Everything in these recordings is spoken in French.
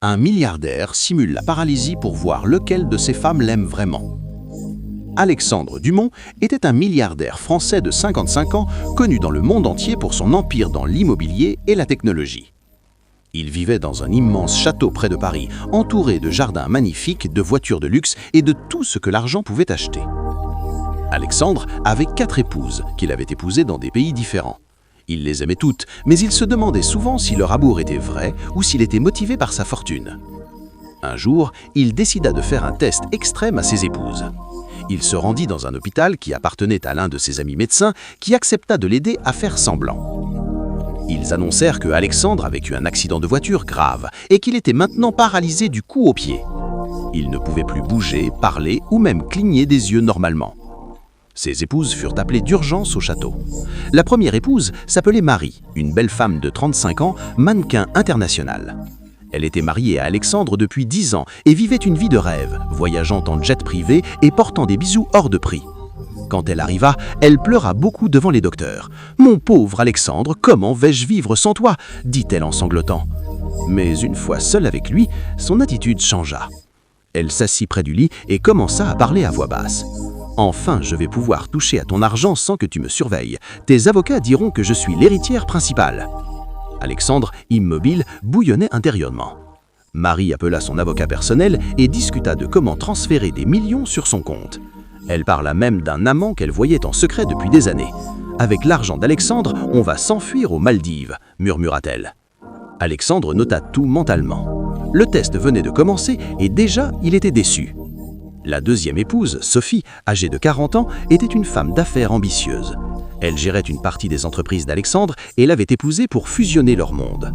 Un milliardaire simule la paralysie pour voir lequel de ses femmes l'aime vraiment. Alexandre Dumont était un milliardaire français de 55 ans, connu dans le monde entier pour son empire dans l'immobilier et la technologie. Il vivait dans un immense château près de Paris, entouré de jardins magnifiques, de voitures de luxe et de tout ce que l'argent pouvait acheter. Alexandre avait 4 épouses qu'il avait épousées dans des pays différents. Il les aimait toutes, mais il se demandait souvent si leur amour était vrai ou s'il était motivé par sa fortune. Un jour, il décida de faire un test extrême à ses épouses. Il se rendit dans un hôpital qui appartenait à l'un de ses amis médecins qui accepta de l'aider à faire semblant. Ils annoncèrent que Alexandre avait eu un accident de voiture grave et qu'il était maintenant paralysé du cou aux pieds. Il ne pouvait plus bouger, parler ou même cligner des yeux normalement. Ses épouses furent appelées d'urgence au château. La première épouse s'appelait Marie, une belle femme de 35 ans, mannequin international. Elle était mariée à Alexandre depuis 10 ans et vivait une vie de rêve, voyageant en jet privé et portant des bijoux hors de prix. Quand elle arriva, elle pleura beaucoup devant les docteurs. « Mon pauvre Alexandre, comment vais-je vivre sans toi ?» dit-elle en sanglotant. Mais une fois seule avec lui, son attitude changea. Elle s'assit près du lit et commença à parler à voix basse. « Enfin, je vais pouvoir toucher à ton argent sans que tu me surveilles. Tes avocats diront que je suis l'héritière principale. » Alexandre, immobile, bouillonnait intérieurement. Marie appela son avocat personnel et discuta de comment transférer des millions sur son compte. Elle parla même d'un amant qu'elle voyait en secret depuis des années. « Avec l'argent d'Alexandre, on va s'enfuir aux Maldives », murmura-t-elle. Alexandre nota tout mentalement. Le test venait de commencer et déjà il était déçu. La deuxième épouse, Sophie, âgée de 40 ans, était une femme d'affaires ambitieuse. Elle gérait une partie des entreprises d'Alexandre et l'avait épousé pour fusionner leurs mondes.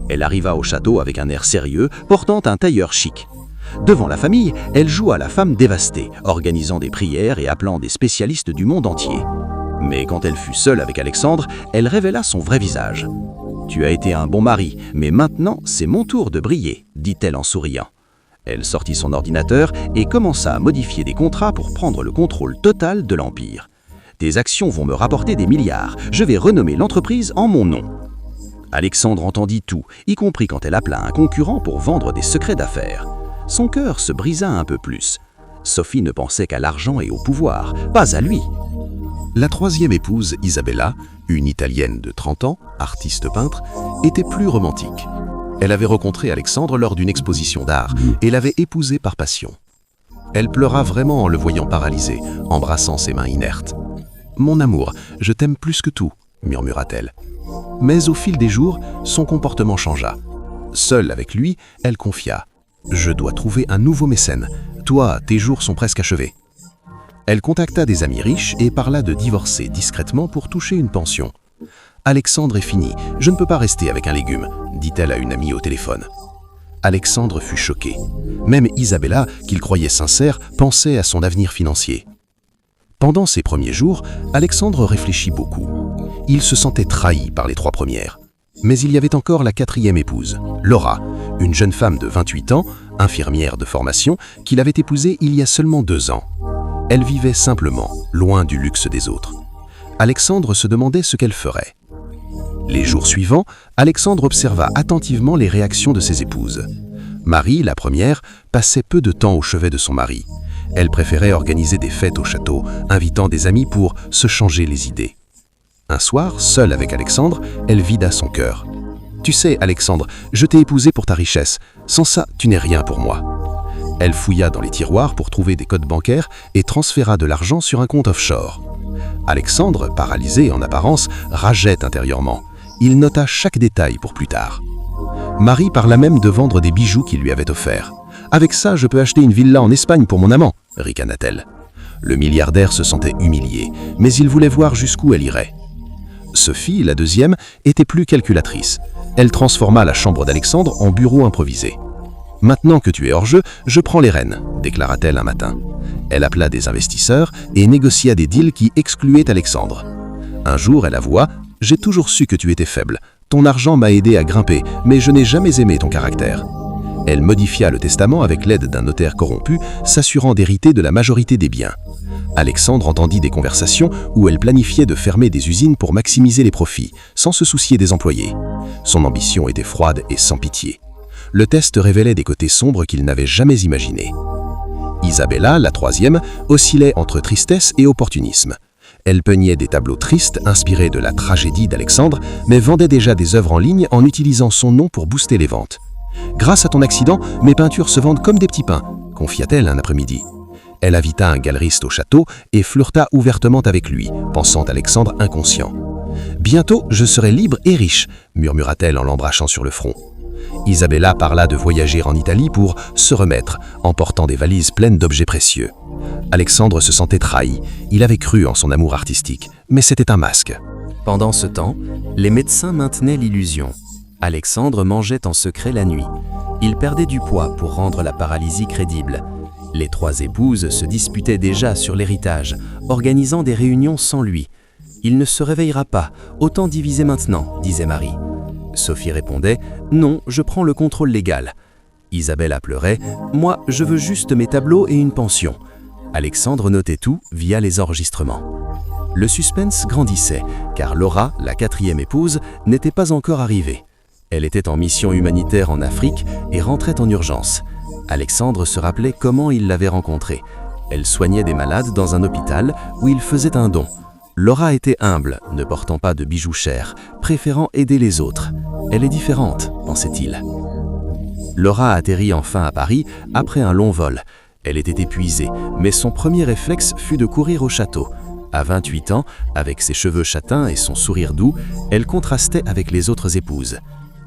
Elle arriva au château avec un air sérieux, portant un tailleur chic. Devant la famille, elle joua la femme dévastée, organisant des prières et appelant des spécialistes du monde entier. Mais quand elle fut seule avec Alexandre, elle révéla son vrai visage. « Tu as été un bon mari, mais maintenant c'est mon tour de briller », dit-elle en souriant. Elle sortit son ordinateur et commença à modifier des contrats pour prendre le contrôle total de l'empire. « Tes actions vont me rapporter des milliards, je vais renommer l'entreprise en mon nom. » Alexandre entendit tout, y compris quand elle appela un concurrent pour vendre des secrets d'affaires. Son cœur se brisa un peu plus. Sophie ne pensait qu'à l'argent et au pouvoir, pas à lui. La troisième épouse, Isabella, une Italienne de 30 ans, artiste peintre, était plus romantique. Elle avait rencontré Alexandre lors d'une exposition d'art et l'avait épousé par passion. Elle pleura vraiment en le voyant paralysé, embrassant ses mains inertes. « Mon amour, je t'aime plus que tout », murmura-t-elle. Mais au fil des jours, son comportement changea. Seule avec lui, elle confia « Je dois trouver un nouveau mécène. Toi, tes jours sont presque achevés. » Elle contacta des amis riches et parla de divorcer discrètement pour toucher une pension. « Alexandre est fini, je ne peux pas rester avec un légume », dit-elle à une amie au téléphone. Alexandre fut choqué. Même Isabella, qu'il croyait sincère, pensait à son avenir financier. Pendant ces premiers jours, Alexandre réfléchit beaucoup. Il se sentait trahi par les 3 premières. Mais il y avait encore la 4e épouse, Laura, une jeune femme de 28 ans, infirmière de formation, qu'il avait épousée il y a seulement 2 ans. Elle vivait simplement, loin du luxe des autres. Alexandre se demandait ce qu'elle ferait. Les jours suivants, Alexandre observa attentivement les réactions de ses épouses. Marie, la première, passait peu de temps au chevet de son mari. Elle préférait organiser des fêtes au château, invitant des amis pour se changer les idées. Un soir, seule avec Alexandre, elle vida son cœur. « Tu sais, Alexandre, je t'ai épousé pour ta richesse. Sans ça, tu n'es rien pour moi. » Elle fouilla dans les tiroirs pour trouver des codes bancaires et transféra de l'argent sur un compte offshore. Alexandre, paralysé en apparence, rageait intérieurement. Il nota chaque détail pour plus tard. Marie parla même de vendre des bijoux qu'il lui avait offerts. « Avec ça, je peux acheter une villa en Espagne pour mon amant », ricana-t-elle. Le milliardaire se sentait humilié, mais il voulait voir jusqu'où elle irait. Sophie, la deuxième, était plus calculatrice. Elle transforma la chambre d'Alexandre en bureau improvisé. « Maintenant que tu es hors jeu, je prends les rênes », déclara-t-elle un matin. Elle appela des investisseurs et négocia des deals qui excluaient Alexandre. Un jour, elle avoua « J'ai toujours su que tu étais faible. Ton argent m'a aidé à grimper, mais je n'ai jamais aimé ton caractère. » Elle modifia le testament avec l'aide d'un notaire corrompu, s'assurant d'hériter de la majorité des biens. Alexandre entendit des conversations où elle planifiait de fermer des usines pour maximiser les profits, sans se soucier des employés. Son ambition était froide et sans pitié. le test révélait des côtés sombres qu'il n'avait jamais imaginés. Isabella, la troisième, oscillait entre tristesse et opportunisme. Elle peignait des tableaux tristes inspirés de la tragédie d'Alexandre, mais vendait déjà des œuvres en ligne en utilisant son nom pour booster les ventes. « Grâce à ton accident, mes peintures se vendent comme des petits pains », confia-t-elle un après-midi. Elle invita un galeriste au château et flirta ouvertement avec lui, pensant Alexandre inconscient. « Bientôt, je serai libre et riche », murmura-t-elle en l'embrassant sur le front. Isabella parla de voyager en Italie pour se remettre, en portant des valises pleines d'objets précieux. Alexandre se sentait trahi. Il avait cru en son amour artistique, mais c'était un masque. Pendant ce temps, les médecins maintenaient l'illusion. Alexandre mangeait en secret la nuit. Il perdait du poids pour rendre la paralysie crédible. Les trois épouses se disputaient déjà sur l'héritage, organisant des réunions sans lui. « Il ne se réveillera pas, autant diviser maintenant », disait Marie. Sophie répondait « Non, je prends le contrôle légal ». Isabella pleurait « Moi, je veux juste mes tableaux et une pension ». Alexandre notait tout via les enregistrements. Le suspense grandissait, car Laura, la quatrième épouse, n'était pas encore arrivée. Elle était en mission humanitaire en Afrique et rentrait en urgence. Alexandre se rappelait comment il l'avait rencontrée. Elle soignait des malades dans un hôpital où il faisait un don. Laura était humble, ne portant pas de bijoux chers, préférant aider les autres. Elle est différente, pensait-il. Laura atterrit enfin à Paris après un long vol. Elle était épuisée, mais son premier réflexe fut de courir au château. À 28 ans, avec ses cheveux châtains et son sourire doux, elle contrastait avec les autres épouses.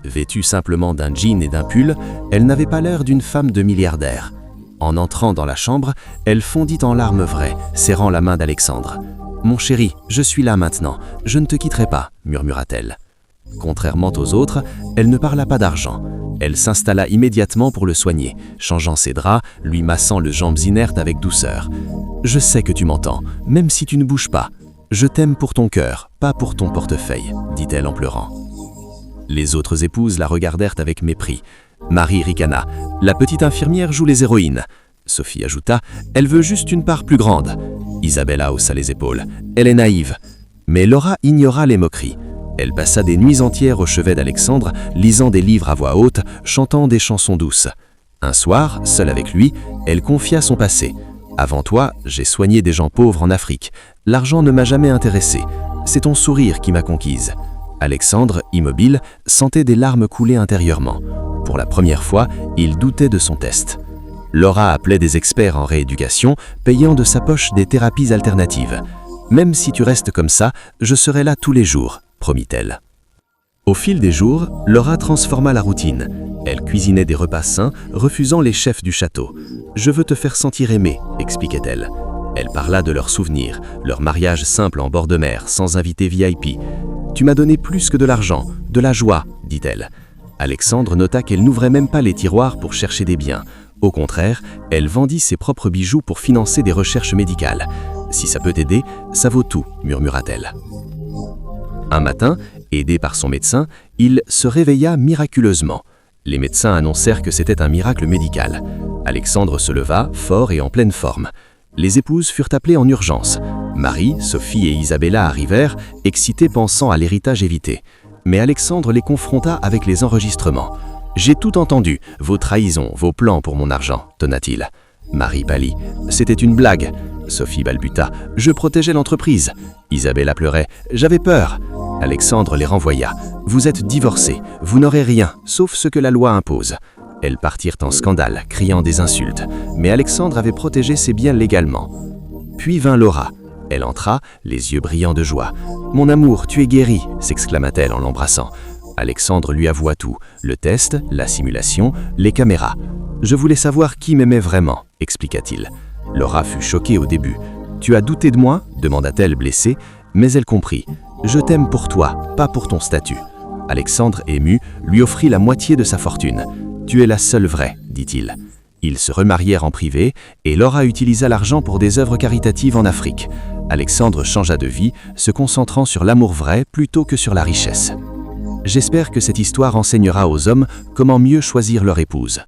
Vêtue simplement d'un jean et d'un pull, elle n'avait pas l'air d'une femme de milliardaire. En entrant dans la chambre, elle fondit en larmes vraies, serrant la main d'Alexandre. « Mon chéri, je suis là maintenant, je ne te quitterai pas », murmura-t-elle. Contrairement aux autres, elle ne parla pas d'argent. Elle s'installa immédiatement pour le soigner, changeant ses draps, lui massant les jambes inertes avec douceur. « Je sais que tu m'entends, même si tu ne bouges pas. Je t'aime pour ton cœur, pas pour ton portefeuille », dit-elle en pleurant. Les autres épouses la regardèrent avec mépris. Marie ricana. « La petite infirmière joue les héroïnes ». Sophie ajouta « Elle veut juste une part plus grande ». Isabella haussa les épaules. « Elle est naïve ». Mais Laura ignora les moqueries. Elle passa des nuits entières au chevet d'Alexandre, lisant des livres à voix haute, chantant des chansons douces. Un soir, seule avec lui, elle confia son passé. « Avant toi, j'ai soigné des gens pauvres en Afrique. L'argent ne m'a jamais intéressé. C'est ton sourire qui m'a conquise. » Alexandre, immobile, sentait des larmes couler intérieurement. Pour la première fois, il doutait de son test. Laura appelait des experts en rééducation, payant de sa poche des thérapies alternatives. « Même si tu restes comme ça, je serai là tous les jours », promit-elle. Au fil des jours, Laura transforma la routine. Elle cuisinait des repas sains, refusant les chefs du château. « Je veux te faire sentir aimée », expliquait-elle. Elle parla de leurs souvenirs, leur mariage simple en bord de mer, sans invité VIP. « Tu m'as donné plus que de l'argent, de la joie », dit-elle. Alexandre nota qu'elle n'ouvrait même pas les tiroirs pour chercher des biens. Au contraire, elle vendit ses propres bijoux pour financer des recherches médicales. « Si ça peut t'aider, ça vaut tout », murmura-t-elle. Un matin, aidé par son médecin, il se réveilla miraculeusement. Les médecins annoncèrent que c'était un miracle médical. Alexandre se leva, fort et en pleine forme. Les épouses furent appelées en urgence. Marie, Sophie et Isabella arrivèrent, excitées pensant à l'héritage évité. Mais Alexandre les confronta avec les enregistrements. « J'ai tout entendu, vos trahisons, vos plans pour mon argent », tonna-t-il. Marie pâlit. « C'était une blague ». Sophie balbuta. « Je protégeais l'entreprise ». Isabella pleurait. « J'avais peur ». Alexandre les renvoya. « Vous êtes divorcés, vous n'aurez rien, sauf ce que la loi impose ». Elles partirent en scandale, criant des insultes. Mais Alexandre avait protégé ses biens légalement. Puis vint Laura. Elle entra, les yeux brillants de joie. « Mon amour, tu es guéri !» s'exclama-t-elle en l'embrassant. Alexandre lui avoua tout, le test, la simulation, les caméras. « Je voulais savoir qui m'aimait vraiment », expliqua-t-il. Laura fut choquée au début. « Tu as douté de moi ?» demanda-t-elle blessée, mais elle comprit. « Je t'aime pour toi, pas pour ton statut. » Alexandre, ému, lui offrit la moitié de sa fortune. « Tu es la seule vraie », dit-il. Ils se remarièrent en privé et Laura utilisa l'argent pour des œuvres caritatives en Afrique. Alexandre changea de vie, se concentrant sur l'amour vrai plutôt que sur la richesse. J'espère que cette histoire enseignera aux hommes comment mieux choisir leur épouse.